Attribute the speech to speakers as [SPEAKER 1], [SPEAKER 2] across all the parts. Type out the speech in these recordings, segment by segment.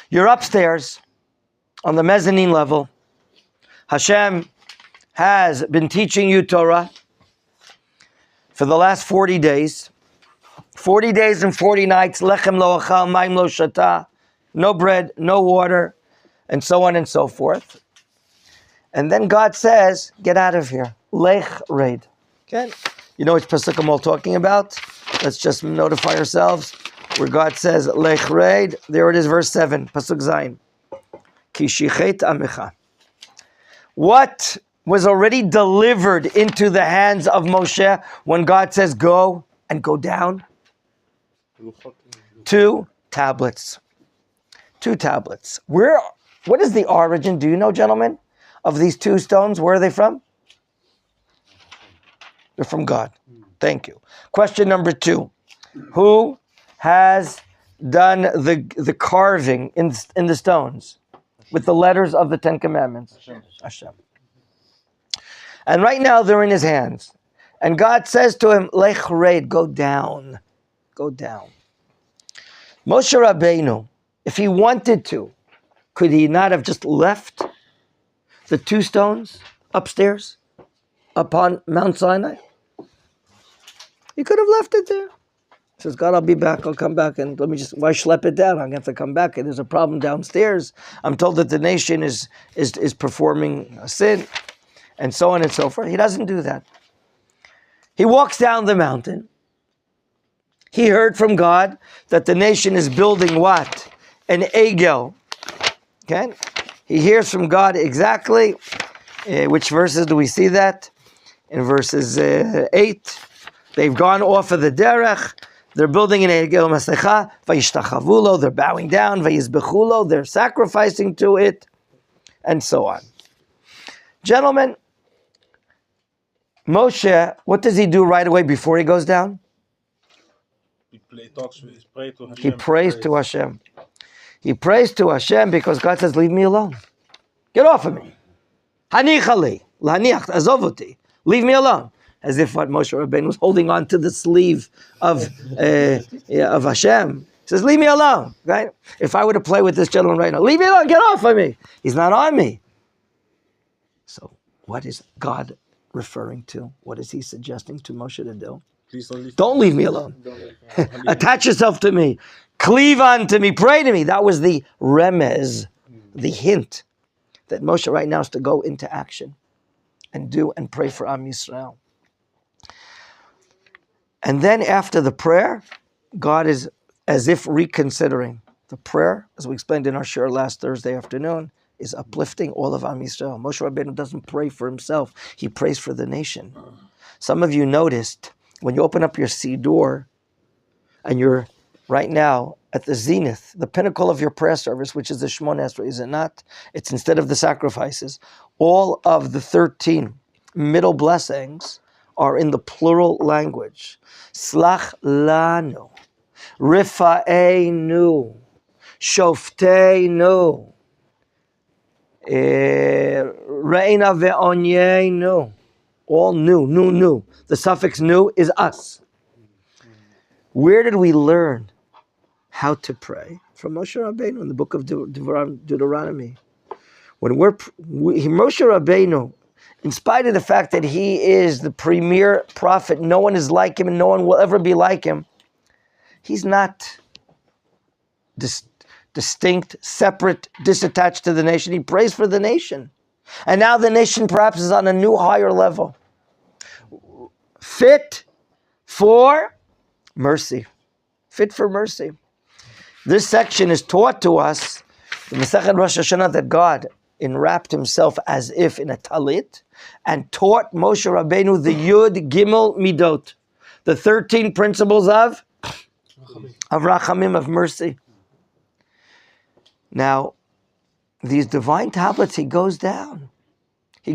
[SPEAKER 1] You're upstairs on the mezzanine level. Hashem has been teaching you Torah for the last 40 days. 40 days and 40 nights, lechem lo achal, mayim lo shata, no bread, no water, and so on and so forth. And then God says, get out of here. Lech reid. Okay? You know which pasuk I'm all talking about? Let's just notify ourselves where God says, Lech reid. There it is, verse 7, pasuk zayin. Ki shichet amecha. What was already delivered into the hands of Moshe when God says, go and go down? 2 tablets. 2 tablets. What is the origin, do you know, gentlemen, of these 2 stones? Where are they from? They're from God. Thank you. Question number 2. Who has done the carving in the stones with the letters of the 10 Commandments? Hashem. And right now they're in his hands. And God says to him, Lech reid, go down. Go down. Moshe Rabbeinu, if he wanted to, could he not have just left the 2 stones upstairs upon Mount Sinai? He could have left it there. He says, God, I'll be back. I'll come back. And why schlep it down? I'm going to have to come back. And there's a problem downstairs. I'm told that the nation is performing a sin, and so on and so forth. He doesn't do that. He walks down the mountain. He heard from God that the nation is building what? An egel. Okay? He hears from God exactly. Which verses do we see that? In verses 8. They've gone off of the derech. They're building an egel masecha. Vayishtachavulo. They're bowing down. Vayizbechulo. They're sacrificing to it. And so on. Gentlemen, Moshe, what does he do right away before he goes down? He prays to Hashem. He prays to Hashem because God says, leave me alone. Get off of me. Hanichali, lahaniach, azovoti. Leave me alone. As if what Moshe Rabbeinu was holding on to the sleeve of Hashem. He says, leave me alone. Right? If I were to play with this gentleman right now, leave me alone, get off of me. He's not on me. So what is God referring to? What is he suggesting to Moshe to do?
[SPEAKER 2] Please
[SPEAKER 1] don't leave me alone. Attach yourself to me. Cleave unto me. Pray to me. That was the remez, the hint that Moshe right now is to go into action and do and pray for Am Yisrael. And then after the prayer, God is as if reconsidering. The prayer, as we explained in our share last Thursday afternoon, is uplifting all of Am Yisrael. Moshe Rabbeinu doesn't pray for himself. He prays for the nation. Some of you noticed when you open up your Siddur and you're right now at the zenith, the pinnacle of your prayer service, which is the Shemona Esrei, is it not? It's instead of the sacrifices. All of the 13 middle blessings are in the plural language. Slach lanu, rifa'einu, shofteinu, re'ina ve'onyenu. All new. The suffix new is us. Where did we learn how to pray? From Moshe Rabbeinu in the book of Deuteronomy. When Moshe Rabbeinu, in spite of the fact that he is the premier prophet, no one is like him and no one will ever be like him, he's not distinct, separate, disattached to the nation. He prays for the nation. And now the nation perhaps is on a new higher level. Fit for mercy. Fit for mercy. This section is taught to us in Masechet Rosh Hashanah that God enwrapped himself as if in a talit and taught Moshe Rabbeinu the Yud Gimel Midot, the 13 principles of Rachamim, of mercy. Now, these divine tablets, he goes down. He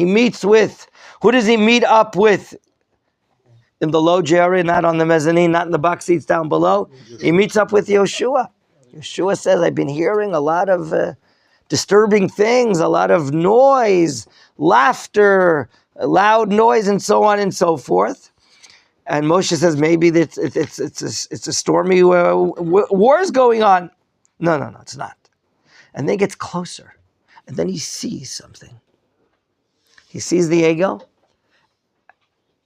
[SPEAKER 1] meets with, who does he meet up with? In the lodge area, not on the mezzanine, not in the box seats down below. He meets up with Yeshua. Yeshua says, I've been hearing a lot of disturbing things, a lot of noise, laughter, loud noise, and so on and so forth. And Moshe says, maybe it's a stormy war is going on. No, it's not. And then he gets closer. And then he sees something. He sees the egel.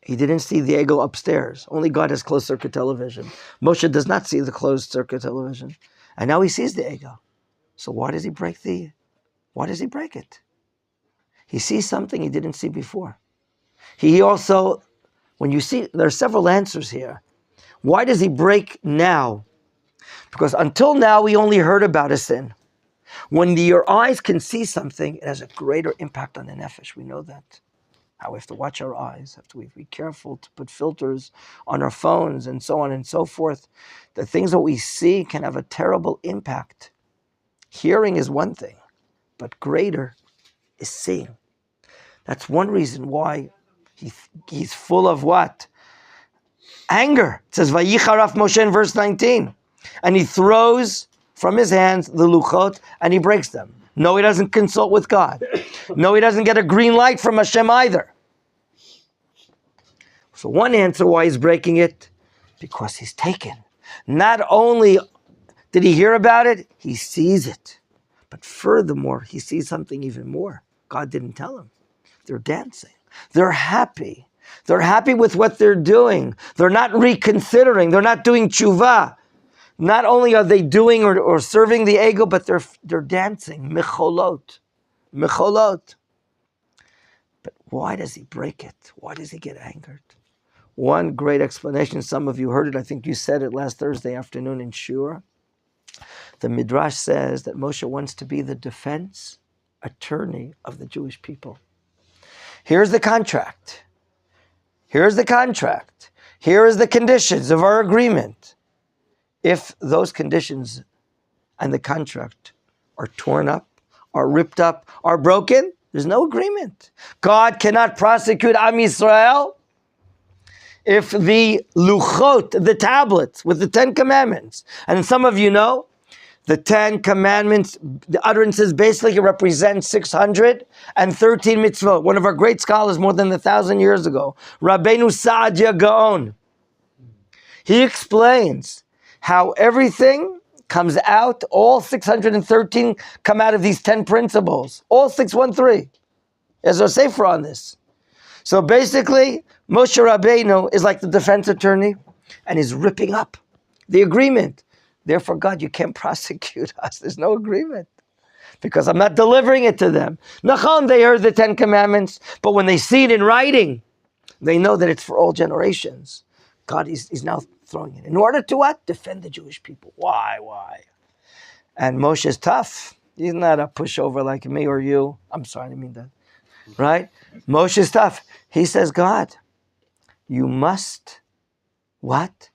[SPEAKER 1] He didn't see the egel upstairs. Only God has closed circuit television. Moshe does not see the closed circuit television. And now he sees the egel. So why does he break it? He sees something he didn't see before. He also, when you see, there are several answers here. Why does he break now? Because until now, we only heard about a sin. When your eyes can see something, it has a greater impact on the nefesh. We know that. How we have to watch our eyes, have to be careful to put filters on our phones and so on and so forth. The things that we see can have a terrible impact. Hearing is one thing, but greater is seeing. That's one reason why he's full of what? Anger. It says, Vayicharaf Moshe in verse 19. And he throws from his hands the luchot and he breaks them. No, he doesn't consult with God. No, he doesn't get a green light from Hashem either. So one answer why he's breaking it, because he's taken. Not only did he hear about it, he sees it. But furthermore, he sees something even more. God didn't tell him. They're dancing. They're happy. They're happy with what they're doing. They're not reconsidering. They're not doing tshuva. Not only are they doing or serving the ego, but they're dancing. Mecholot. But why does he break it? Why does he get angered? One great explanation, some of you heard it, I think you said it last Thursday afternoon in Shur. The Midrash says that Moshe wants to be the defense attorney of the Jewish people. Here's the contract. Here is the conditions of our agreement. If those conditions and the contract are torn up, are ripped up, are broken, there's no agreement. God cannot prosecute Am Yisrael if the luchot, the tablets with the 10 commandments, and some of you know, the 10 commandments, the utterances basically represent 613 mitzvot. One of our great scholars more than 1,000 years ago, Rabbeinu Saadia Gaon, he explains how everything comes out, all 613 come out of these 10 principles, all 613. There's a sefer on this. So basically, Moshe Rabbeinu is like the defense attorney and is ripping up the agreement. Therefore, God, you can't prosecute us. There's no agreement because I'm not delivering it to them. Nachon, they heard the 10 commandments, but when they see it in writing, they know that it's for all generations. God is now throwing it. In order to what? Defend the Jewish people. Why? And Moshe is tough. He's not a pushover like me or you. I'm sorry, I didn't mean that. Right? Moshe is tough. He says, God, you must, what?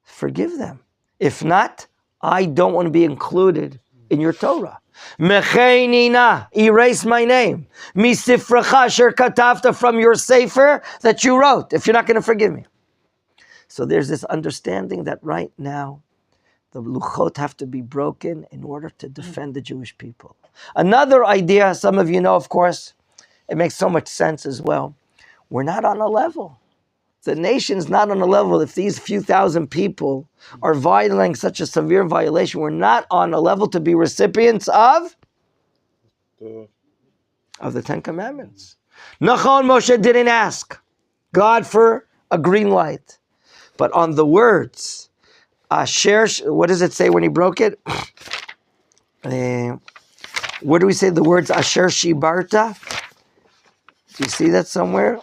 [SPEAKER 1] Forgive them. If not, I don't want to be included in your Torah. Mechenina, erase my name. Misifracha asher katafta, from your sefer that you wrote, if you're not going to forgive me. So there's this understanding that right now, the luchot have to be broken in order to defend the Jewish people. Another idea, some of you know, of course, it makes so much sense as well. We're not on a level. The nation's not on a level. If these few thousand people are violating such a severe violation, we're not on a level to be recipients of the 10 Commandments. Nachon, Moshe didn't ask God for a green light. But on the words, Asher, what does it say when he broke it? Where do we say the words Asher Shibarta? Do you see that somewhere?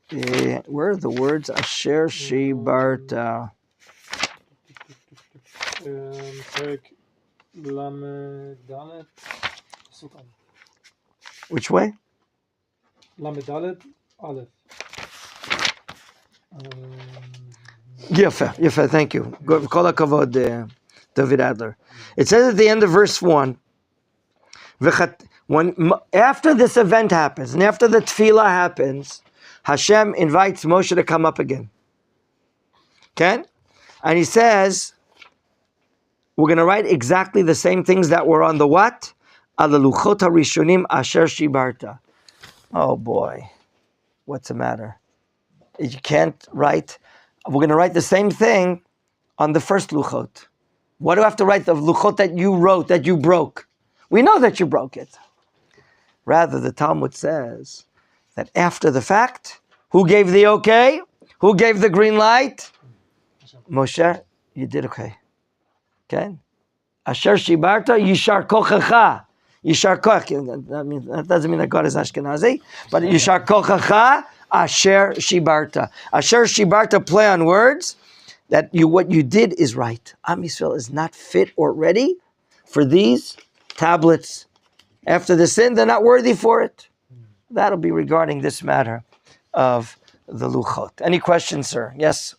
[SPEAKER 1] Where are the words Asher Shibarta? Which way?
[SPEAKER 2] Lamedalet Aleph.
[SPEAKER 1] Yefe, thank you. Kol hakavod, David Adler. It says at the end of verse 1, after this event happens, and after the tefillah happens, Hashem invites Moshe to come up again. Okay? And he says, we're going to write exactly the same things that were on the what? Al luchot harishonim asher shibarta. Oh boy, what's the matter? You can't write. We're going to write the same thing on the first luchot. What do I have to write the luchot that you wrote, that you broke? We know that you broke it. Rather, the Talmud says that after the fact, who gave the okay? Who gave the green light? Moshe, you did okay. Okay? Asher shibarta yishar kochacha. Yishar koch. That doesn't mean that God is Ashkenazi, but yishar kochacha asher shibarta. Asher shibarta, play on words. That what you did is right. Am Yisrael is not fit or ready for these tablets. After the sin, they're not worthy for it. That'll be regarding this matter of the luchot. Any questions, sir? Yes?